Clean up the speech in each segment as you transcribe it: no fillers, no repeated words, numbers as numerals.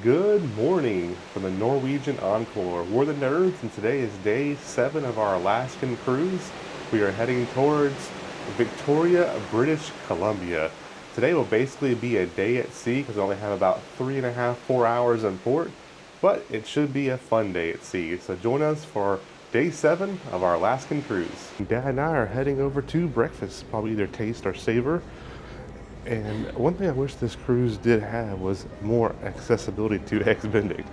Good morning from the Norwegian Encore. We're the nerds, and today is day 7 of our Alaskan cruise. We are heading towards Victoria, British Columbia. Today will basically be a day at sea because we only have about 3.5–4 hours in port, but it should be a fun day at sea. So join us for day 7 of our Alaskan cruise. Dad and I are heading over to breakfast, probably either taste or savor. And one thing I wish this cruise did have was more accessibility to Eggs Benedict.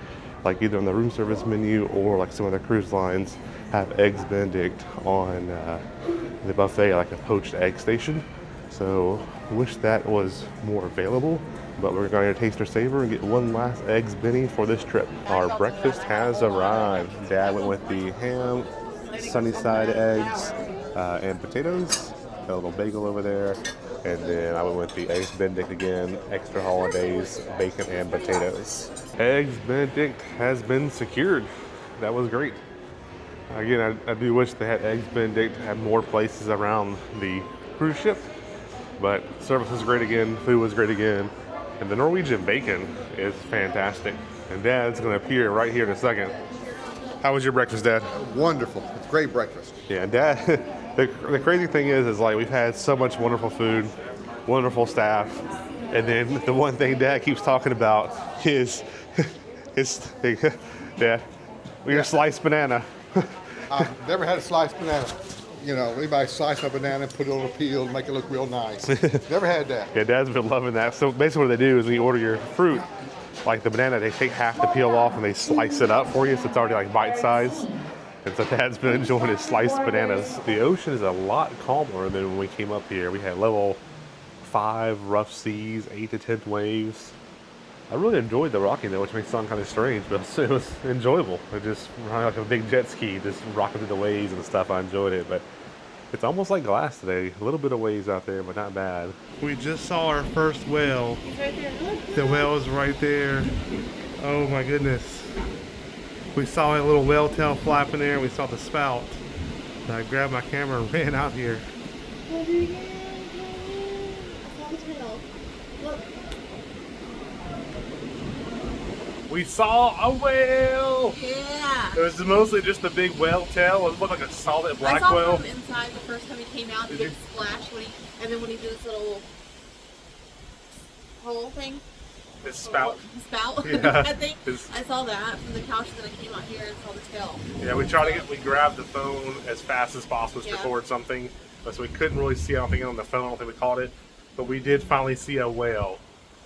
Like either on the room service menu or like some other cruise lines have Eggs Benedict on the buffet, like a poached egg station. So wish that was more available, but we're going to taste or savor and get one last Eggs Benny for this trip. Our breakfast has arrived. Dad went with the ham, sunny side eggs, and potatoes. Got a little bagel over there. And then I went with the Eggs Benedict again, extra hollandaise, bacon, and potatoes. Eggs Benedict has been secured. That was great. Again, I do wish they had Eggs Benedict had more places around the cruise ship, but service was great again, food was great again, and the Norwegian bacon is fantastic. And Dad's going to appear right here in a second. How was your breakfast, Dad? Wonderful. It's great breakfast. Yeah, Dad. The crazy thing is like we've had so much wonderful food, wonderful staff, and then the one thing Dad keeps talking about is Dad, your sliced banana. I've never had a sliced banana. You know, anybody slice a banana, put it on a peel, make it look real nice. Never had that. Yeah, Dad's been loving that. So basically what they do is when you order your fruit, like the banana, they take half the peel off and they slice it up for you, so it's already like bite size. And so Dad's been enjoying his sliced bananas. The ocean is a lot calmer than when we came up here. We had level 5 rough seas, 8 to 10 waves. I really enjoyed the rocking though, which may sound kind of strange, but it was enjoyable. It just ran like a big jet ski, just rocking through the waves and stuff. I enjoyed it, but it's almost like glass today. A little bit of waves out there, but not bad. We just saw our first whale. It's right there, look. The whale is right there. Oh my goodness. We saw a little whale tail flapping there, and we saw the spout. So I grabbed my camera and ran out here. Look again. I saw the tail. Look. We saw a whale! Yeah. It was mostly just a big whale tail. It looked like a solid black I saw whale. him inside the first time he came out, the Did big splash, and then when he did this little hole thing. His spout. His spout. Yeah. I think I saw that from the couch, then I came out here and saw the tail. Yeah, we grabbed the phone as fast as possible to record something, but so we couldn't really see anything on the phone. I don't think we caught it, but we did finally see a whale.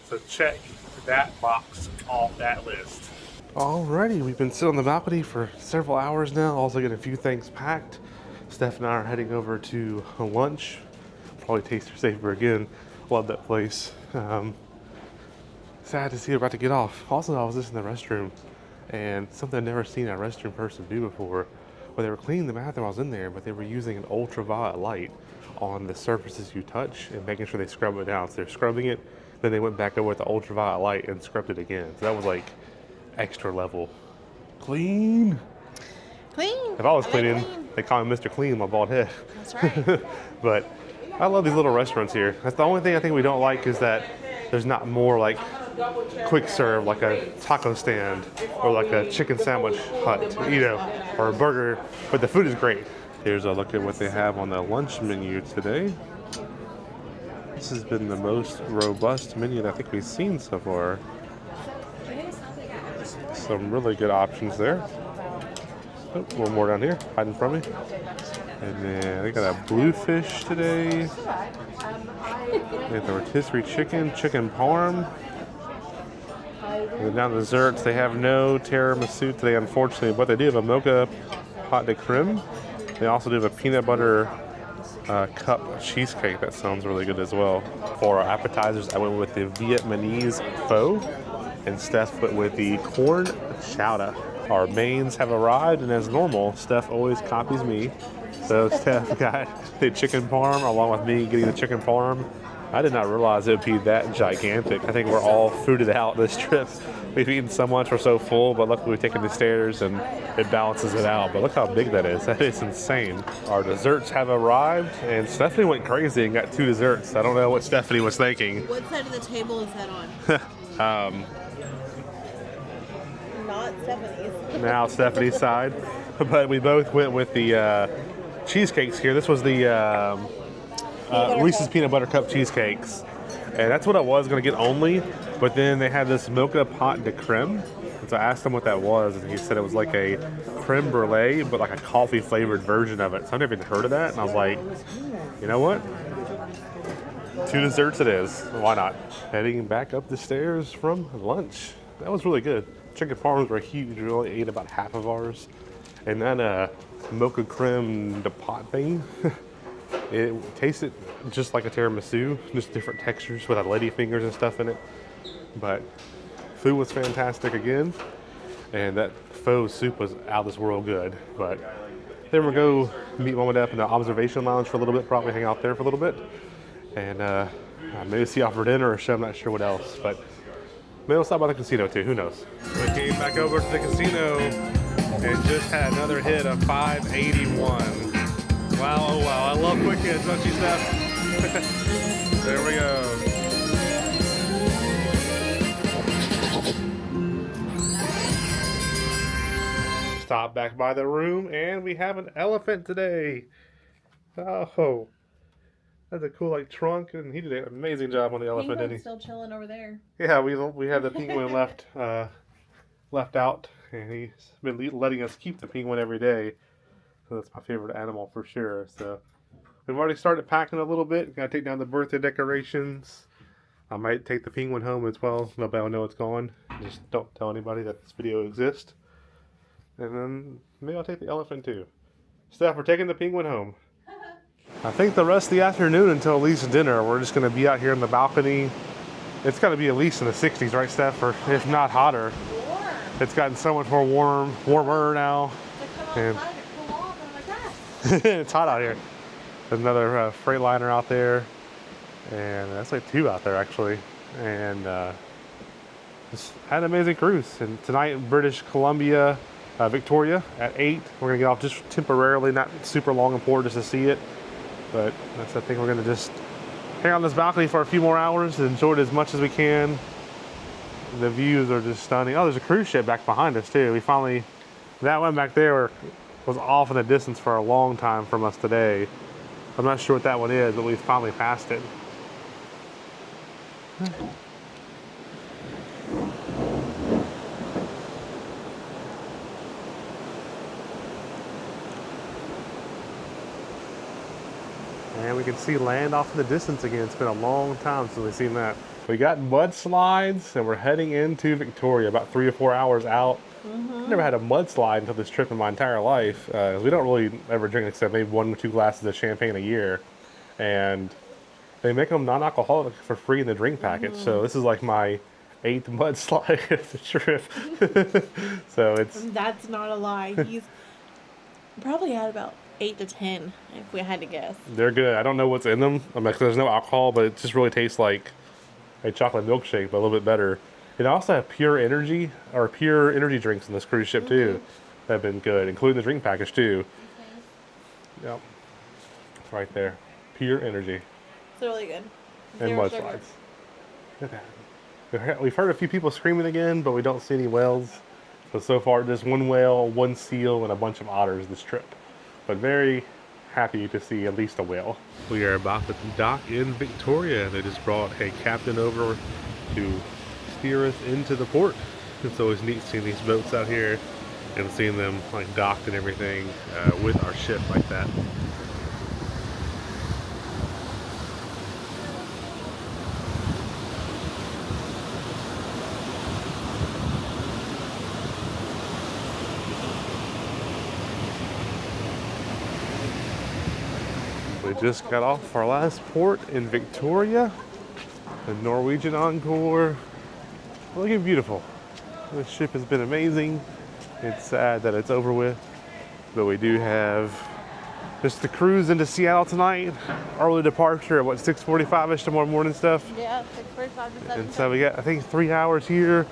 So check that box off that list. Alrighty, we've been sitting on the balcony for several hours now, also getting a few things packed. Steph and I are heading over to lunch. Probably taste or savor again. Love that place. Sad to see her about to get off. Also, I was just in the restroom, and something I've never seen a restroom person do before, where they were cleaning the bathroom. I was in there, but they were using an ultraviolet light on the surfaces you touch and making sure they scrub it down. So they're scrubbing it, then they went back over with the ultraviolet light and scrubbed it again. So that was like extra level clean. Clean. If I was cleaning, they call me Mr. Clean, my bald head. That's right. But I love these little restaurants here. That's the only thing I think we don't like is that there's not more like quick serve, like a taco stand or like a chicken sandwich hut, you know, or a burger, but the food is great. Here's a look at what they have on the lunch menu today. This has been the most robust menu that I think we've seen so far. Some really good options there. Oh, a little more down here, hiding from me. And then they got a bluefish today. They have the rotisserie chicken parm. And then down the desserts, they have no tiramisu today, unfortunately, but they do have a mocha pâte de crème. They also do have a peanut butter cup cheesecake that sounds really good as well. For our appetizers, I went with the Vietnamese pho, and Steph went with the corn chowder. Our mains have arrived, and as normal, Steph always copies me. So Steph got the chicken parm along with me getting the chicken parm. I did not realize it would be that gigantic. I think we're all fooded out this trip. We've eaten so much, we're so full, but luckily we've taken the stairs and it balances it out. But look how big that is. That is insane. Our desserts have arrived, and Stephanie went crazy and got 2 desserts. I don't know what Stephanie was thinking. What side of the table is that on? Stephanie's. Now Stephanie's side. But we both went with the cheesecakes here. This was the Reese's Peanut Butter Cup cheesecakes. And that's what I was going to get only. But then they had this mocha pot de creme. And so I asked him what that was. And he said it was like a creme brulee, but like a coffee flavored version of it. So I've never even heard of that. And I was like, you know what? 2 desserts it is. Why not? Heading back up the stairs from lunch. That was really good. Chicken parms were huge. We only ate about half of ours. And that mocha creme de pot thing, it tasted just like a tiramisu, just different textures with lady fingers and stuff in it. But food was fantastic again. And that faux soup was out of this world good. But then we'll go meet Mom and Dad in the observation lounge for a little bit, probably hang out there for a little bit. And maybe see off for dinner or so, I'm not sure what else. But maybe we'll stop by the casino too, who knows. We came back over to the casino and just had another hit of 581. Wow, oh wow, I love quick hits, don't you, Steph? There we go. Stop back by the room and we have an elephant today. Oh. That's a cool like trunk, and he did an amazing job on the elephant, didn't he? Still chilling over there. Yeah, we had the penguin left out, and he's been letting us keep the penguin every day. So that's my favorite animal for sure. So we've already started packing a little bit. Got to take down the birthday decorations. I might take the penguin home as well. Nobody will know it's gone. Just don't tell anybody that this video exists. And then maybe I'll take the elephant too. Steph, we're taking the penguin home. I think the rest of the afternoon until at least dinner, we're just going to be out here in the balcony. It's got to be at least in the 60s, right, Steph? Or if not hotter. Warm. It's gotten so much more warmer now. To come outside and cool off, and I'm like, It's hot out here. There's another Freightliner out there. And that's like 2 out there, actually. And just had an amazing cruise. And tonight in British Columbia, Victoria at 8. We're going to get off just temporarily, not super long and port just to see it. But that's, I think we're going to just hang on this balcony for a few more hours and enjoy it as much as we can. The views are just stunning. Oh, there's a cruise ship back behind us too. We finally, that one back there was off in the distance for a long time from us today. I'm not sure what that one is, but we finally passed it. And we can see land off in the distance again. It's been a long time since we've seen that. We got mudslides and we're heading into Victoria, about 3 or 4 hours out. I've never had a mudslide until this trip in my entire life. We don't really ever drink except maybe 1 or 2 glasses of champagne a year. And they make them non-alcoholic for free in the drink package. So this is like my 8th mudslide of the trip. So it's... That's not a lie. He's probably had about 8 to 10, if we had to guess. They're good. I don't know what's in them. There's no alcohol, but it just really tastes like a chocolate milkshake, but a little bit better. It also have pure energy drinks in this cruise ship too. That have been good, including the drink package too. Yep, it's right there. Pure energy. It's really good. And Zero mudslides. sugar. Look at that. We've heard a few people screaming again, but we don't see any whales. So far, just 1 whale, 1 seal, and a bunch of otters this trip. But very happy to see at least a whale. We are about to dock in Victoria. They just brought a captain over to steer us into the port. It's always neat seeing these boats out here and seeing them like docked and everything with our ship like that. We just got off our last port in Victoria, the Norwegian Encore. Looking beautiful. This ship has been amazing. It's sad that it's over with, but we do have just the cruise into Seattle tonight. Early departure at what, 6:45ish tomorrow morning stuff? Yeah, 6:45 to 7. And so we got, I think, 3 hours here.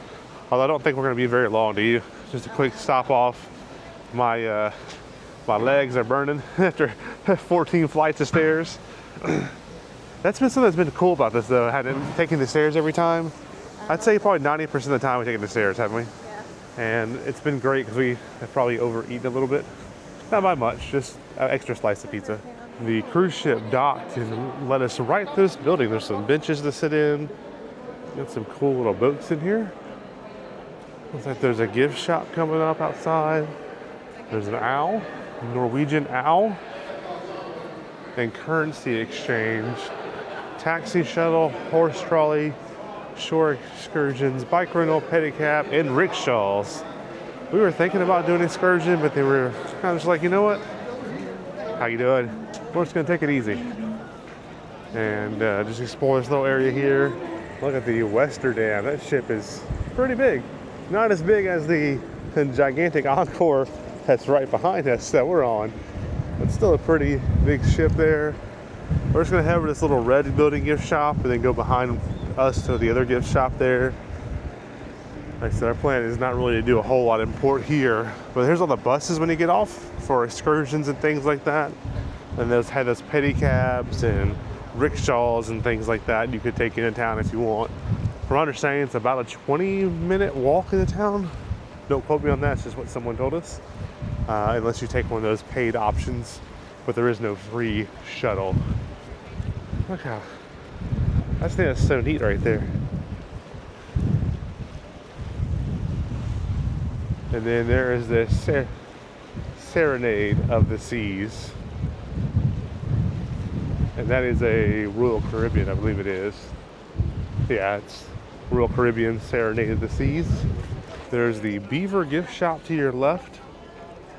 Although I don't think we're going to be very long, do you? Just a quick stop off. My legs are burning after 14 flights of stairs. That's been something that's been cool about this though, taking the stairs every time. I'd say probably 90% of the time we're taking the stairs, haven't we? Yeah. And it's been great because we have probably overeaten a little bit. Not by much, just an extra slice of pizza. The cruise ship docked and led us right through this building. There's some benches to sit in. Got some cool little boats in here. Looks like there's a gift shop coming up outside. There's an owl, Norwegian owl, and currency exchange, taxi shuttle, horse trolley, shore excursions, bike rental, pedicab, and rickshaws. We were thinking about doing an excursion, but they were kind of just like, you know what? How you doing? We're just gonna take it easy and just explore this little area here. Look at the Westerdam. That ship is pretty big. Not as big as the gigantic Encore that's right behind us that we're on, but still a pretty big ship there. We're just gonna head over to this little red building gift shop and then go behind us to the other gift shop there. Like I said, our plan is not really to do a whole lot of import here, but here's all the buses when you get off for excursions and things like that. And those had those pedicabs and rickshaws and things like that you could take into town if you want. From my understanding, it's about a 20-minute walk into town. Don't quote me on that, it's just what someone told us. Unless you take one of those paid options, but there is no free shuttle. Look how, I just think that's so neat right there. And then there is this Serenade of the Seas. And that is a Royal Caribbean, I believe it is. Yeah, it's Royal Caribbean Serenade of the Seas. There's the Beaver gift shop to your left.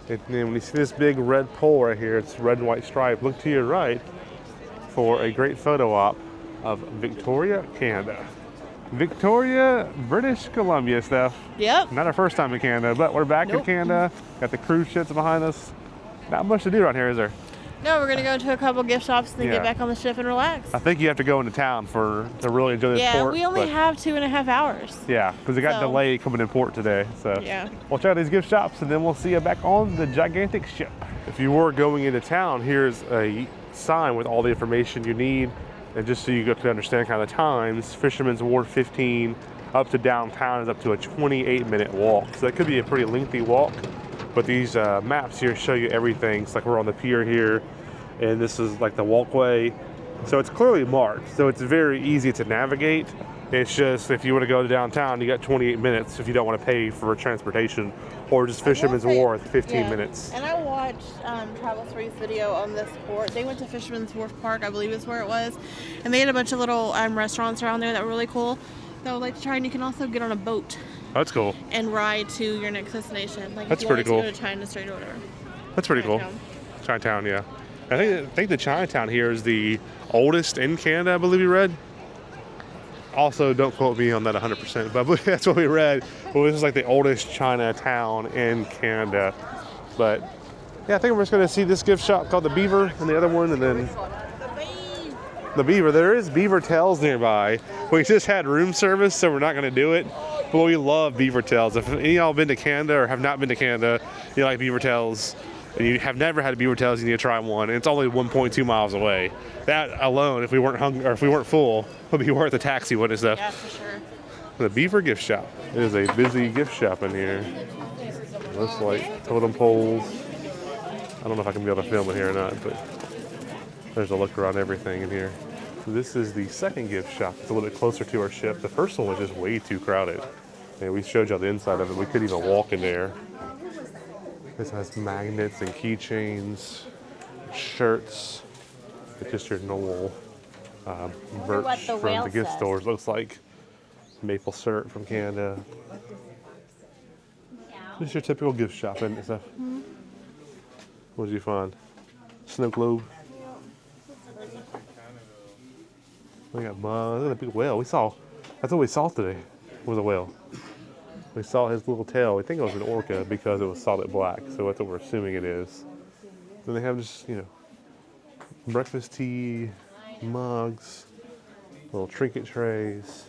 And then when you see this big red pole right here, it's red and white stripe. Look to your right for a great photo op of Victoria, Canada. Victoria, British Columbia, Steph. Yep. Not our first time in Canada, but we're back in Canada. Got the cruise ships behind us. Not much to do around here, is there? No, we're gonna go to a couple gift shops and then get back on the ship and relax. I think you have to go into town to really enjoy this port. Yeah, we only have 2.5 hours. Yeah, because it got delayed coming in port today. So yeah, we'll check out these gift shops and then we'll see you back on the gigantic ship. If you were going into town, here's a sign with all the information you need. And just so you get to understand kind of the times, Fisherman's Wharf 15 up to downtown is up to a 28-minute walk. So that could be a pretty lengthy walk. But these maps here show you everything. It's like we're on the pier here, and this is like the walkway. So it's clearly marked. So it's very easy to navigate. It's just if you want to go to downtown, you got 28 minutes if you don't want to pay for transportation, or just Fisherman's Wharf 15 minutes. And I watched Travel 3's video on this port. They went to Fisherman's Wharf Park, I believe is where it was, and they had a bunch of little restaurants around there that were really cool that I would like to try. And you can also get on a boat. That's cool. And ride to your next destination. Like that's if you pretty cool. To go to China Street or whatever. That's pretty cool. Chinatown, yeah. I think the Chinatown here is the oldest in Canada, I believe we read. Also, don't quote me on that 100%, but that's what we read. Well, this is like the oldest Chinatown in Canada. But yeah, I think we're just gonna see this gift shop called the Beaver and the other one, and then the Beaver. There is Beaver Tails nearby. We just had room service, so we're not gonna do it. But we love Beaver Tails. If any of y'all been to Canada or have not been to Canada, you like Beaver Tails, and you have never had a Beaver Tails, you need to try one. And it's only 1.2 miles away. That alone, if we weren't hungry or if we weren't full, would be worth a taxi, wouldn't it, Steph? Yeah, for sure. The Beaver gift shop. It is a busy gift shop in here. Looks like totem poles. I don't know if I can be able to film it here or not, but there's a look around everything in here. This is the second gift shop. It's a little bit closer to our ship. The first one was just way too crowded. And we showed y'all the inside of it. We couldn't even walk in there. This has magnets and keychains, shirts. It's just your normal merch from the gift stores. Looks like maple syrup from Canada. Just your typical gift shop and stuff. Mm-hmm. What did you find? Snow globe. We got mugs. Look at the big whale. That's what we saw today. Was a whale. We saw his little tail. We think it was an orca because it was solid black. So that's what we're assuming it is. Then they have just, breakfast tea, mugs, little trinket trays,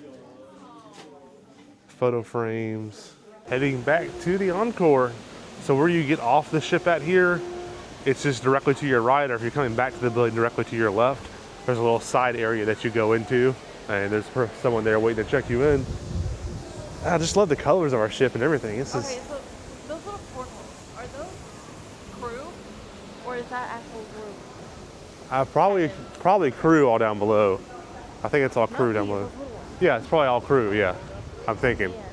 photo frames. Heading back to the Encore. So where you get off the ship at here, it's just directly to your right, or if you're coming back to the building directly to your left, there's a little side area that you go into, and there's someone there waiting to check you in. I just love the colors of our ship and everything. This is Okay, so those little portholes, are those crew or is that actual room? probably crew all down below. I think it's all crew Not down these, below. those little ones. Yeah, it's probably all crew. Yeah, I'm thinking. Yeah. See,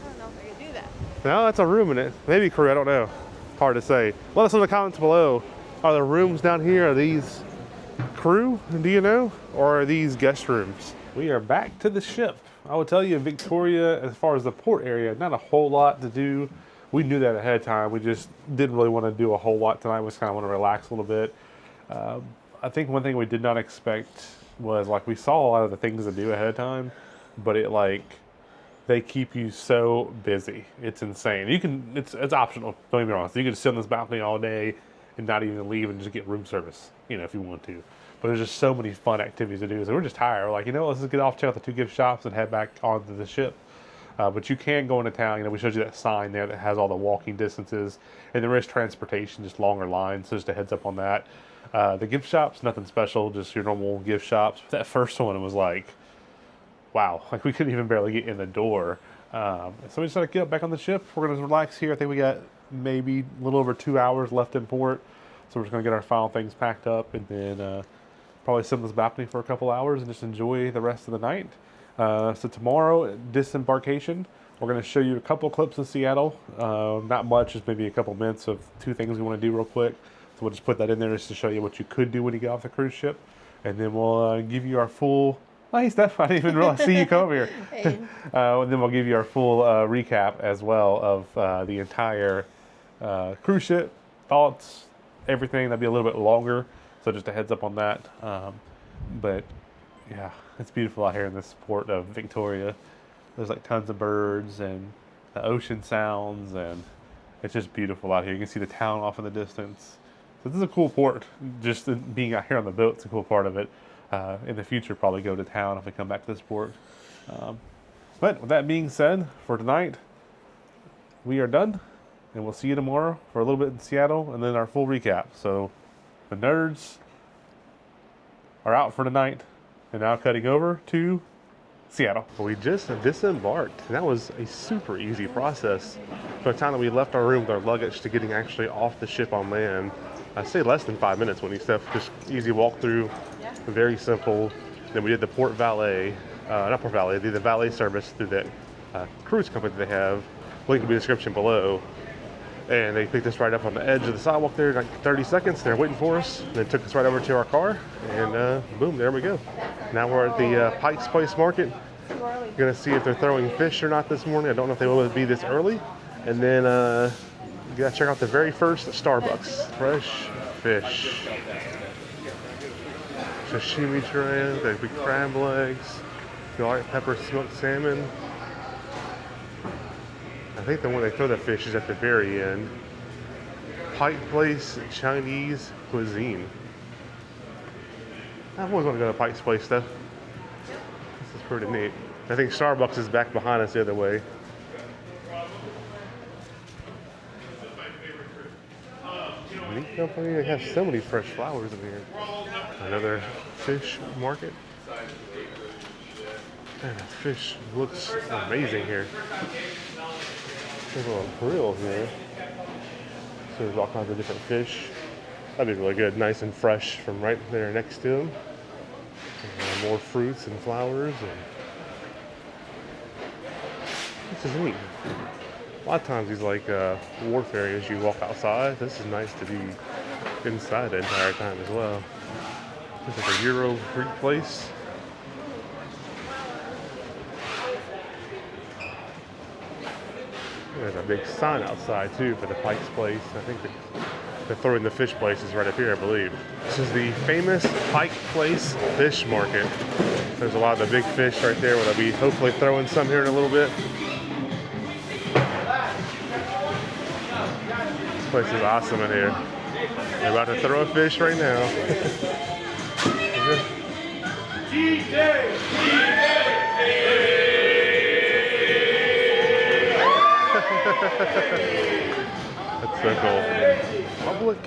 I don't know if I could do that. No, that's a room in it. Maybe crew. I don't know. Hard to say. Let us know in the comments below. Are the rooms down here? Are these crew? Do you know? Or are these guest rooms? We are back to the ship. I will tell you, Victoria, as far as the port area, not a whole lot to do. We knew that ahead of time. We just didn't really want to do a whole lot tonight. We just kind of want to relax a little bit. I think one thing we did not expect was, like, we saw a lot of the things to do ahead of time, but they keep you so busy. It's insane. It's optional. Don't get me wrong. So you can sit on this balcony all day and not even leave and just get room service, if you want to. But there's just so many fun activities to do. So we're just tired. We're like, let's just get off, check out the 2 gift shops and head back onto the ship. But you can go into town. We showed you that sign there that has all the walking distances. And there is transportation, just longer lines. So just a heads up on that. The gift shops, nothing special, just your normal gift shops. That first one was like, wow, like we couldn't even barely get in the door. So we just had to get back on the ship. We're going to relax here. I think we got maybe a little over 2 hours left in port. So we're just going to get our final things packed up and then probably sit on this balcony for a couple hours and just enjoy the rest of the night. So tomorrow, disembarkation. We're going to show you a couple clips of Seattle. Not much, just maybe a couple minutes of 2 things we want to do real quick. So we'll just put that in there just to show you what you could do when you get off the cruise ship. And then we'll give you our full... Hey, Steph, I didn't even realize see you come over here. Hey. And then we'll give you our full recap as well of the entire cruise ship, thoughts, everything. That'll be a little bit longer, so just a heads up on that. But yeah, it's beautiful out here in this port of Victoria. There's like tons of birds and the ocean sounds, and it's just beautiful out here. You can see the town off in the distance. So this is a cool port. Just being out here on the boat's a cool part of it. In the future, probably go to town if we come back to this port. But with that being said, for tonight, we are done. And we'll see you tomorrow for a little bit in Seattle and then our full recap. So the nerds are out for tonight and now cutting over to Seattle. We just disembarked. And that was a super easy process. From the time that we left our room with our luggage to getting actually off the ship on land, I'd say less than 5 minutes when you step. Just easy walk through, very simple. Then we did the port valet, not port valet, the valet service through that cruise company that they have. Link will be in the description below. And they picked us right up on the edge of the sidewalk there in like 30 seconds. They're waiting for us. And they took us right over to our car. And boom, there we go. Now we're at the Pike's Place Market. Gonna see if they're throwing fish or not this morning. I don't know if they will be this early. And then you gotta check out the very first Starbucks. Fresh fish. Sashimi tray, the big crab legs, garlic pepper smoked salmon. I think the one they throw the fish is at the very end. Pike Place Chinese cuisine. I've always wanted to go to Pike's Place stuff. This is pretty neat. I think Starbucks is back behind us the other way. Meat company, they have so many fresh flowers in here. Another fish market. Man, that fish looks amazing here. There's a little grill here. So there's all kinds of different fish. That'd be really good, nice and fresh from right there next to them. And more fruits and flowers. And this is neat. A lot of times these like wharf areas you walk outside. This is nice to be inside the entire time as well. This is a Euro Greek place. There's a big sign outside too for the Pike's Place. I think they're throwing the fish places right up here, I believe. This is the famous Pike Place Fish Market. There's a lot of the big fish right there. We'll be hopefully throwing some here in a little bit. This place is awesome in here. They're about to throw a fish right now. That's so cool. Public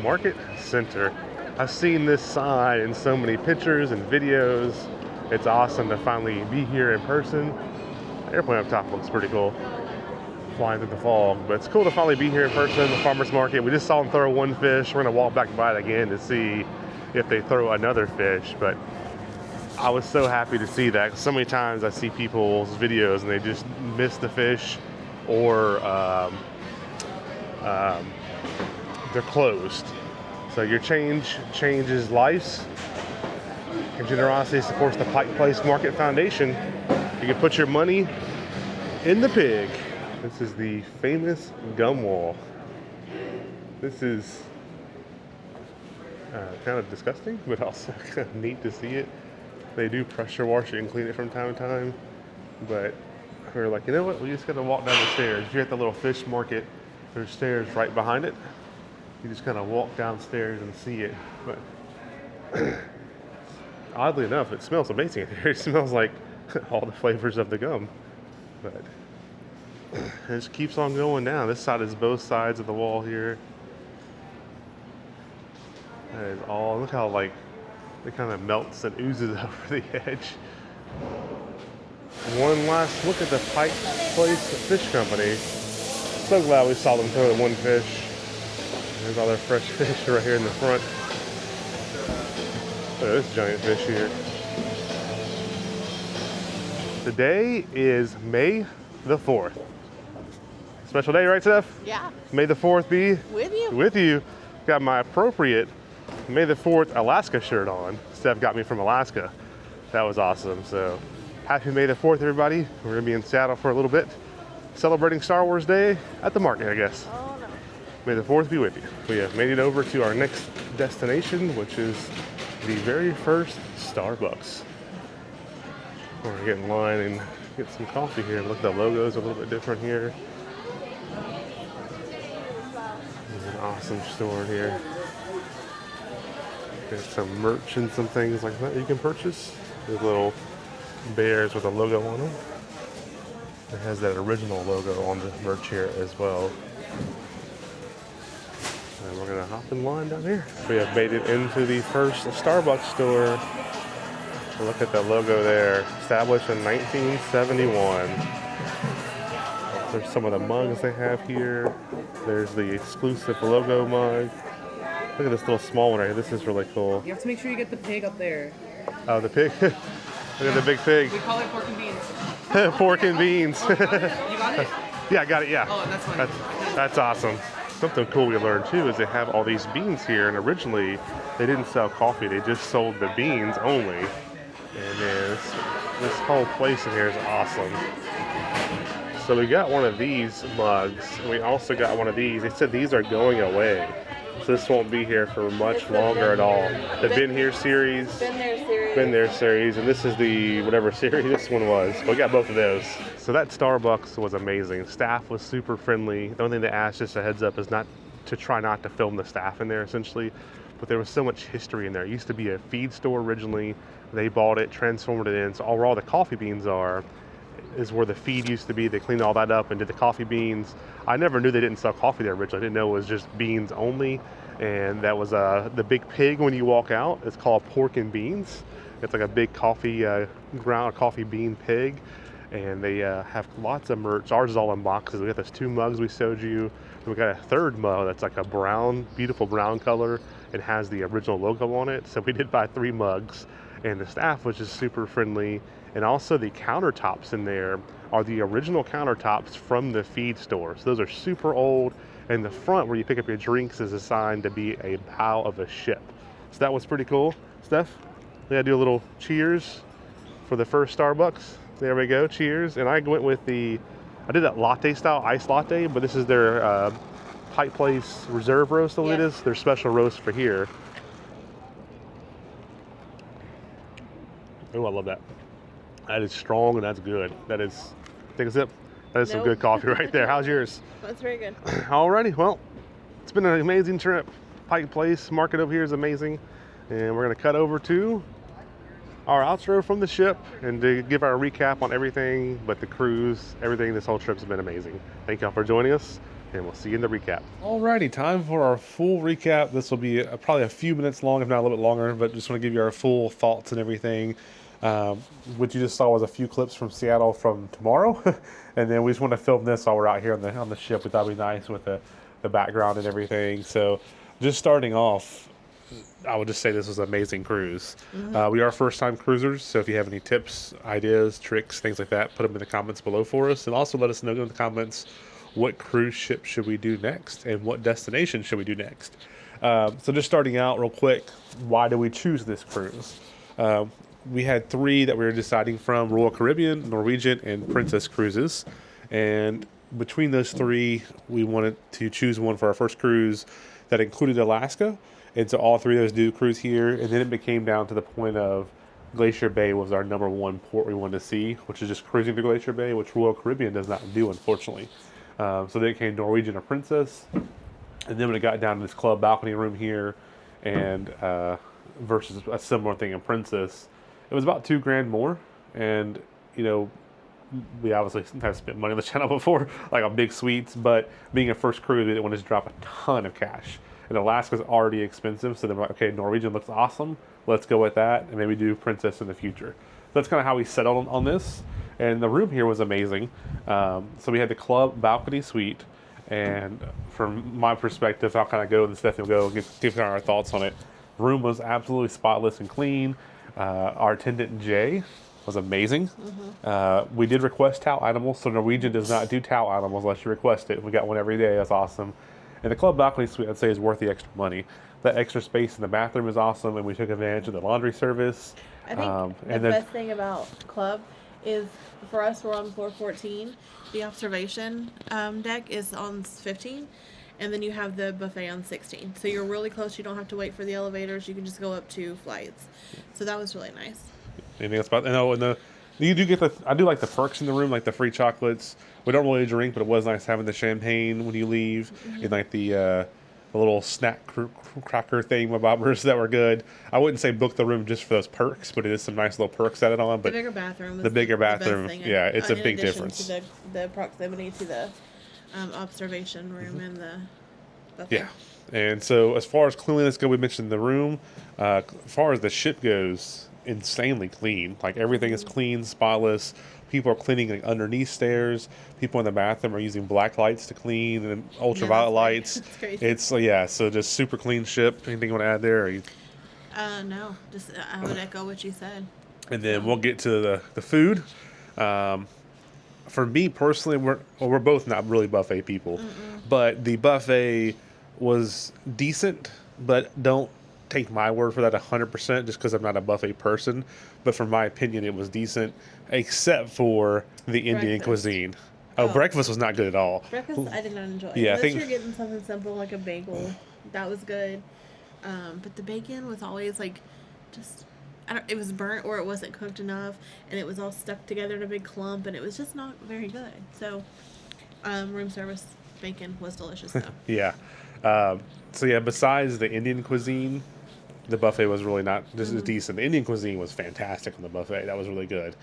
Market Center. I've seen this sign in so many pictures and videos, It's awesome to finally be here in person. The airplane up top looks pretty cool, flying through the fog. But it's cool to finally be here in person, the farmer's market. We just saw them throw one fish. We're gonna walk back by it again to see if they throw another fish. But I was so happy to see that. So many times I see people's videos and they just miss the fish, or they're closed. So your change changes lives. Your generosity supports the Pike Place Market Foundation. You can put your money in the pig. This is the famous gum wall. This is kind of disgusting, but also kind of neat to see it. They do pressure wash it and clean it from time to time, but we're like, you know what? We just got to walk down the stairs. If you're at the little fish market, there's stairs right behind it. You just kind of walk downstairs and see it. But oddly enough, it smells amazing in here. It smells like all the flavors of the gum. But it just keeps on going down. This side is both sides of the wall here. That is all. Look how like it kind of melts and oozes over the edge. One last look at the Pike Place Fish Company. So glad we saw them throw the one fish. There's all their fresh fish right here in the front. Look at this giant fish here. Today is May the 4th. Special day, right, Steph? Yeah. May the 4th be With you. with you. Got my appropriate May the 4th Alaska shirt on. Steph got me from Alaska. That was awesome. So happy May the 4th, everybody. We're gonna be in Seattle for a little bit, celebrating Star Wars Day at the market, I guess. Oh no. May the 4th be with you. We have made it over to our next destination, which is the very first Starbucks. We're gonna get in line and get some coffee here. Look, the logo's a little bit different here. There's an awesome store here. Got some merch and some things like that you can purchase. There's little bears with a logo on them. It has that original logo on the merch here as well. And we're gonna hop in line down here. We have made it into the first Starbucks store. Look at the logo there. Established in 1971. There's some of the mugs they have here. There's the exclusive logo mug. Look at this little small one right here. This is really cool. You have to make sure you get the pig up there. Oh, the pig. Look at the big pig. We call it pork and beans. Pork and beans. Oh, you got it? Yeah, I got it, yeah. Oh, that's fine. That's awesome. Something cool we learned too is they have all these beans here, and originally they didn't sell coffee, they just sold the beans only. And then this whole place in here is awesome. So we got one of these mugs, and we also got one of these. They said these are going away, so this won't be here for much longer at all. The Been Here series, Been There series, and this is the whatever series this one was. We got both of those. So that Starbucks was amazing. Staff was super friendly. The only thing they asked, just a heads up, is not to try not to film the staff in there essentially. But there was so much history in there. It used to be a feed store originally. They bought it, transformed it in. So where all the coffee beans are is where the feed used to be. They cleaned all that up and did the coffee beans. I never knew they didn't sell coffee there originally. I didn't know it was just beans only. And that was the big pig when you walk out. It's called pork and beans. It's like a big coffee ground coffee bean pig. And they have lots of merch. Ours is all in boxes. We got those 2 mugs we showed you. And we got a third mug that's like a brown, beautiful brown color. It has the original logo on it. So we did buy 3 mugs. And the staff was just super friendly. And also the countertops in there are the original countertops from the feed store. So those are super old. And the front where you pick up your drinks is assigned to be a bow of a ship. So that was pretty cool. Steph, we gotta do a little cheers for the first Starbucks. There we go, cheers. And I went with I did that latte style, iced latte, but this is their Pike Place Reserve Roast, it is. Their special roast for here. Oh, I love that. That is strong and that's good. That is, take a sip. That is some good coffee right there. How's yours? That's very good. Alrighty, well, it's been an amazing trip. Pike Place market over here is amazing. And we're gonna cut over to our outro from the ship and to give our recap on everything, but the cruise, everything, this whole trip's been amazing. Thank y'all for joining us, and we'll see you in the recap. Alrighty, time for our full recap. This will be probably a few minutes long, if not a little bit longer, but just want to give you our full thoughts and everything. What you just saw was a few clips from Seattle from tomorrow, and then we just want to film this while we're out here on the ship. We thought it'd be nice with the background and everything. So, just starting off, I would just say this was an amazing cruise. We are first-time cruisers, so if you have any tips, ideas, tricks, things like that, put them in the comments below for us, and also let us know in the comments what cruise ship should we do next and what destination should we do next. So just starting out real quick, why did we choose this cruise? We had 3 that we were deciding from: Royal Caribbean, Norwegian, and Princess Cruises. And between those 3, we wanted to choose one for our first cruise that included Alaska. And so all 3 of those do cruise here. And then it became down to the point of Glacier Bay was our number 1 port we wanted to see, which is just cruising to Glacier Bay, which Royal Caribbean does not do, unfortunately. So then it came Norwegian or Princess. And then when it got down to this club balcony room here and versus a similar thing in Princess, it was about $2,000 more. And, you know, we obviously have spent money on the channel before, like on big suites, but being a first cruise, we didn't want to just drop a ton of cash. And Alaska's already expensive, so they're like, okay, Norwegian looks awesome, let's go with that, and maybe do Princess in the future. So that's kind of how we settled on this. And the room here was amazing. So we had the club balcony suite, and from my perspective, I'll kind of go and Stephanie will go and give our thoughts on it. Room was absolutely spotless and clean. Our attendant Jay was amazing. We did request towel animals, so Norwegian does not do towel animals unless you request it. We got one every day. That's awesome. And the club balcony suite, I'd say, is worth the extra money. That extra space in the bathroom is awesome, and we took advantage of the laundry service. I think the best thing about club is, for us, we're on floor 14. The observation deck is on 15, and then you have the buffet on 16. So you're really close. You don't have to wait for the elevators. You can just go up 2 flights. So that was really nice. Anything else about? And you do get I do like the perks in the room, like the free chocolates. We don't really drink, but it was nice having the champagne when you leave, and like the little snack cracker thingamabobbers that were good. I wouldn't say book the room just for those perks, but it is some nice little perks added on. But the bigger bathroom. The bigger bathroom, the best thing. yeah, it's a In big addition difference. To the proximity to the observation room and the buffet. Yeah, and so as far as cleanliness goes, we mentioned the room. As far as the ship goes, insanely clean. Like everything is clean, spotless. People are cleaning like underneath stairs. People in the bathroom are using black lights to clean and ultraviolet lights. It's crazy. It's so just super clean ship. Anything you want to add there? No, just I would echo what you said. And then we'll get to the food. For me personally, we're both not really buffet people, but the buffet was decent. But don't take my word for that 100% just because I'm not a buffet person. But from my opinion, it was decent, except for the Indian cuisine. Breakfast was not good at all. Breakfast I did not enjoy. Yeah, I Unless think you're getting something simple like a bagel, that was good. But the bacon was always like, just it was burnt or it wasn't cooked enough, and it was all stuck together in a big clump, and it was just not very good. So, room service bacon was delicious though. Yeah. So yeah, besides the Indian cuisine, the buffet was really not just as decent. The Indian cuisine was fantastic on the buffet. That was really good.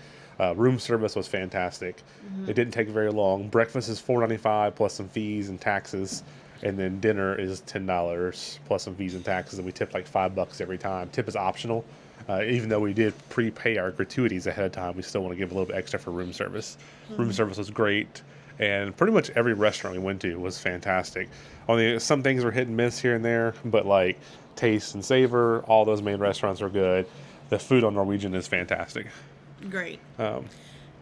Room service was fantastic. It didn't take very long. Breakfast is $4.95 plus some fees and taxes, and then dinner is $10 plus some fees and taxes. And we tipped like $5 every time. Tip is optional. Even though we did prepay our gratuities ahead of time, we still want to give a little bit extra for room service. Room service was great, and pretty much every restaurant we went to was fantastic. Only some things were hit and miss here and there, but like Taste and Savor, all those main restaurants are good. The food on Norwegian is fantastic. Great.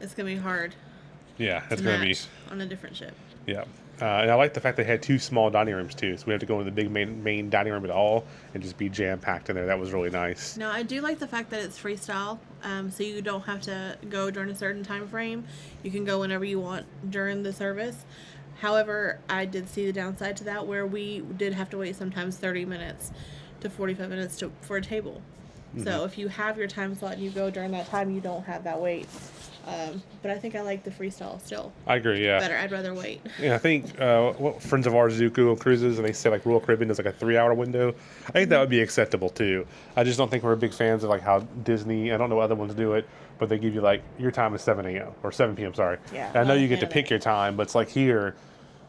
It's gonna be hard. Yeah, it's to gonna be match on a different ship. Yeah. And I like the fact they had 2 small dining rooms too, so we have to go into the big main dining room at all and just be jam packed in there. That was really nice. Now I do like the fact that it's freestyle, so you don't have to go during a certain time frame. You can go whenever you want during the service. However, I did see the downside to that, where we did have to wait sometimes 30 minutes to 45 minutes for a table. So if you have your time slot and you go during that time, you don't have that wait. But I think I like the freestyle still I agree, yeah. better. I'd rather wait. Yeah, I think friends of ours do go on cruises, and they say like Royal Caribbean is like a 3-hour window. I think that would be acceptable too. I just don't think we're big fans of like how Disney, I don't know what other ones do it, but they give you like your time is 7 a.m. or 7 p.m. Sorry. Yeah, And I know not a you get fan to of pick it. your time, but it's like here,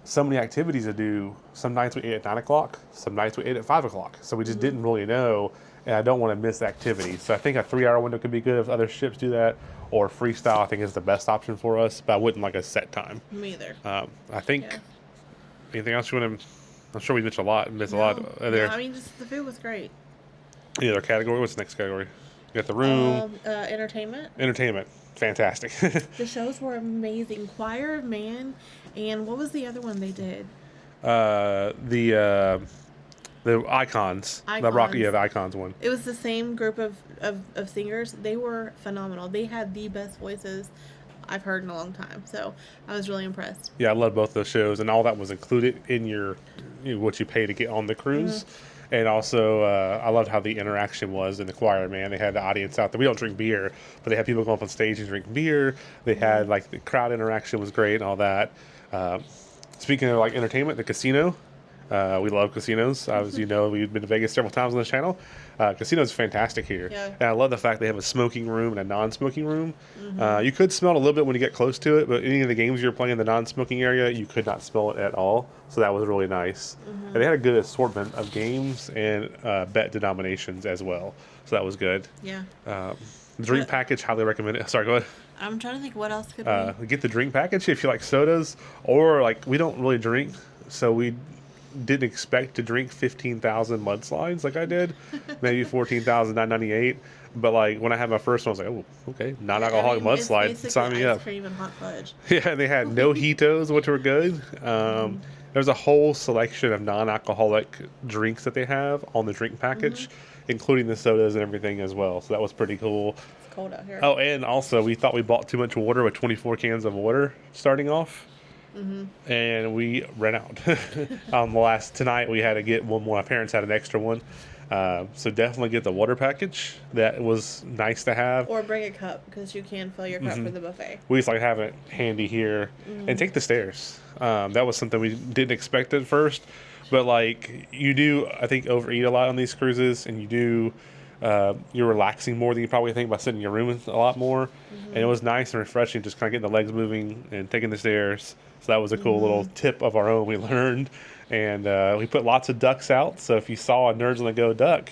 so many activities to do. Some nights we ate at 9 o'clock, some nights we ate at 5 o'clock. So we just didn't really know. and I don't want to miss activities. So I think a 3-hour window could be good if other ships do that, or freestyle I think is the best option for us, but I wouldn't like a set time. Me either. I think, Yeah. anything else you want to, I'm sure we missed a lot. No, I mean, just the food was great. Any other category? What's the next category? You got the room. Entertainment. Entertainment. Fantastic. The shows were amazing. Choir of Man, and what was the other one they did? The Icons. The Rocky of Icons one. It was the same group of singers. They were phenomenal. They had the best voices I've heard in a long time. So I was really impressed. Yeah, I love both those shows, and all that was included in your what you pay to get on the cruise. And also, I loved how the interaction was in the choir, man. They had the audience out there. We don't drink beer, but they had people go up on stage and drink beer. They had, like, the crowd interaction was great and all that. Speaking of, like, entertainment, the casino. We love casinos. As you know, we've been to Vegas several times on this channel. Casino's fantastic here. Yeah. And I love the fact they have a smoking room and a non-smoking room. You could smell it a little bit when you get close to it, but any of the games you're playing in the non-smoking area, you could not smell it at all. So that was really nice. And they had a good assortment of games and bet denominations as well. So that was good. Yeah. Drink package, highly recommend it. Sorry, go ahead. I'm trying to think what else could we... Get the drink package if you like sodas, or like we don't really drink, so we didn't expect to drink 15,000 mudslides like I did, maybe 14,998. But like when I had my first one, I was like, oh, okay, non-alcoholic mudslide, sign me up. Ice cream and hot fudge. Yeah, they had no Mojitos, which were good. There's a whole selection of non-alcoholic drinks that they have on the drink package, including the sodas and everything as well. So that was pretty cool. It's cold out here. Oh, and also we thought we bought too much water with 24 cans of water starting off. And we ran out. Tonight we had to get one more. My parents had an extra one. So definitely get the water package. That was nice to have. Or bring a cup, because you can fill your cup for the buffet. We just like have it handy here. And take the stairs. That was something we didn't expect at first. But like you do, I think, overeat a lot on these cruises, and you do. You're relaxing more than you probably think by sitting in your room a lot more. And it was nice and refreshing just kind of getting the legs moving and taking the stairs. So that was a cool little tip of our own we learned. And we put lots of ducks out. So if you saw a Nerds on the Go duck,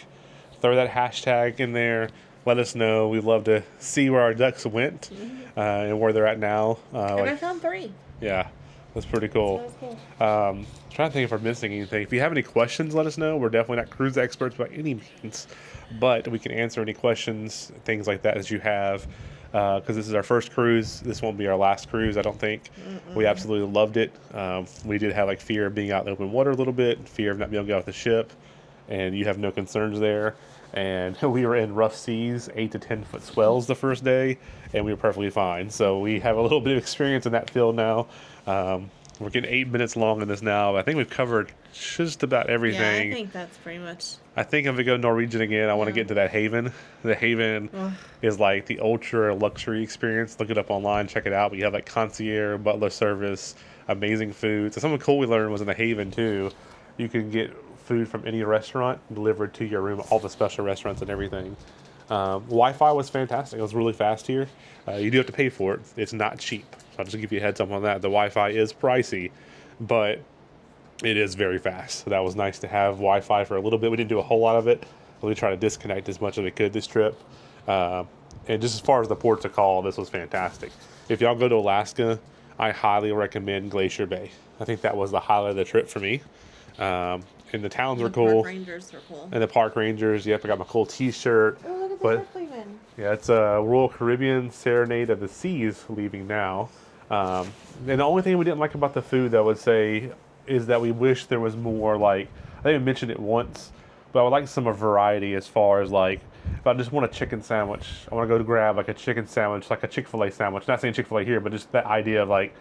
throw that hashtag in there. Let us know. We'd love to see where our ducks went and where they're at now. And I found 3. Yeah, that's pretty cool. So that was Trying cool. to think if we're missing anything. If you have any questions, let us know. We're definitely not cruise experts by any means, but we can answer any questions, things like that as you have. Because this is our first cruise. This won't be our last cruise, I don't think. We absolutely loved it. We did have like fear of being out in the open water a little bit, fear of not being able to get off the ship, and you have no concerns there. And we were in rough seas, 8 to 10 foot swells the first day, and we were perfectly fine. So we have a little bit of experience in that field now. We're getting 8 minutes long in this now. I think we've covered just about everything. Yeah, I think that's pretty much... I think if we go Norwegian again, I want to get into that Haven. The Haven is like the ultra luxury experience. Look it up online, check it out. But you have like concierge, butler service, amazing food. So something cool we learned was in the Haven too. You can get food from any restaurant delivered to your room, all the special restaurants and everything. Wi-Fi was fantastic. It was really fast here. You do have to pay for it. It's not cheap. So I'll just give you a heads up on that. The Wi-Fi is pricey, but it is very fast. So that was nice to have Wi-Fi for a little bit. We didn't do a whole lot of it. We tried to disconnect as much as we could this trip. And just as far as the ports of call, this was fantastic. If y'all go to Alaska, I highly recommend Glacier Bay. I think that was the highlight of the trip for me. And the towns were cool. Park rangers are cool. And the park rangers, yep, I got my cool t-shirt. Oh, look at the But Berkeleyman. yeah, it's a Royal Caribbean Serenade of the Seas leaving now. And the only thing we didn't like about the food, I would say, is that we wish there was more, like, I think I mentioned it once, but I would like some variety as far as, like, if I just want a chicken sandwich, I want to go to grab, like, a chicken sandwich, like a Chick-fil-A sandwich. Not saying Chick-fil-A here, but just that idea of, like,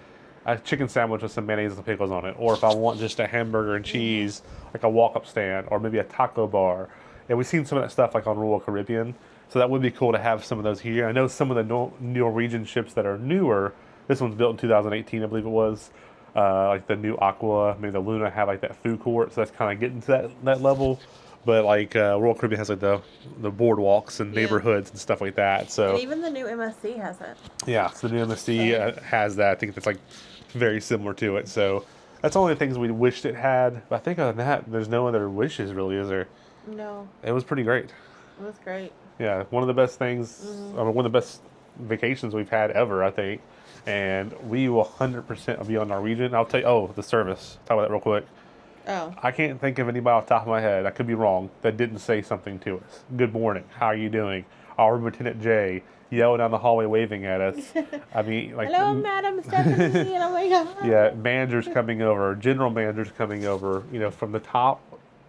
a chicken sandwich with some mayonnaise and pickles on it. Or if I want just a hamburger and cheese, like a walk-up stand, or maybe a taco bar. And we've seen some of that stuff, like, on Royal Caribbean. So that would be cool to have some of those here. I know some of the Norwegian ships that are newer, this one's built in 2018, I believe it was, like the new Aqua, maybe the Luna have like that food court, so that's kind of getting to that level. But like Royal Caribbean has like the boardwalks and neighborhoods and stuff like that. So And even the new MSC has it. yeah, so the new MSC has that. I think that's like very similar to it. So that's only the things we wished it had. But I think other than that, there's no other wishes really, is there? No. It was pretty great. That's great. Yeah, one of the best things, I mean, one of the best vacations we've had ever, I think. And we will 100% be on Norwegian. I'll tell you, oh, the service. Talk about that real quick. Oh. I can't think of anybody off the top of my head, I could be wrong, that didn't say something to us. Good morning, how are you doing? Our Lieutenant Jay yelling down the hallway waving at us. I mean, like, Hello, Madam Stephanie. Oh my God. yeah, managers coming over, general managers coming over, you know, from the top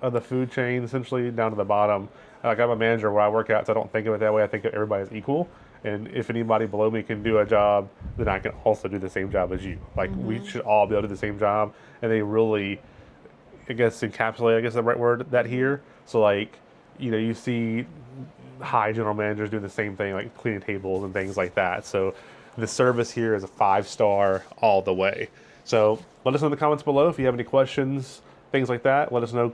of the food chain essentially down to the bottom. Like, I'm a manager where I work out, so I don't think of it that way. I think of everybody's equal. And if anybody below me can do a job, then I can also do the same job as you. Like, we should all be able to do the same job. And they really, I guess, encapsulate, I guess the right word, that here. So, like, you know, you see high general managers doing the same thing, like cleaning tables and things like that. So the service here is a 5-star all the way. So let us know in the comments below if you have any questions, things like that. Let us know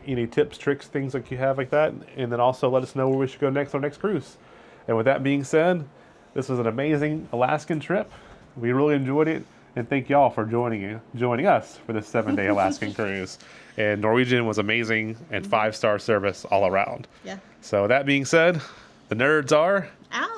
any tips, tricks, things like you have like that. And then also let us know where we should go next on our next cruise. And with that being said, this was an amazing Alaskan trip. We really enjoyed it. And thank y'all for joining us for this 7-day Alaskan cruise. And Norwegian was amazing and 5-star service all around. Yeah. So that being said, the nerds are Out.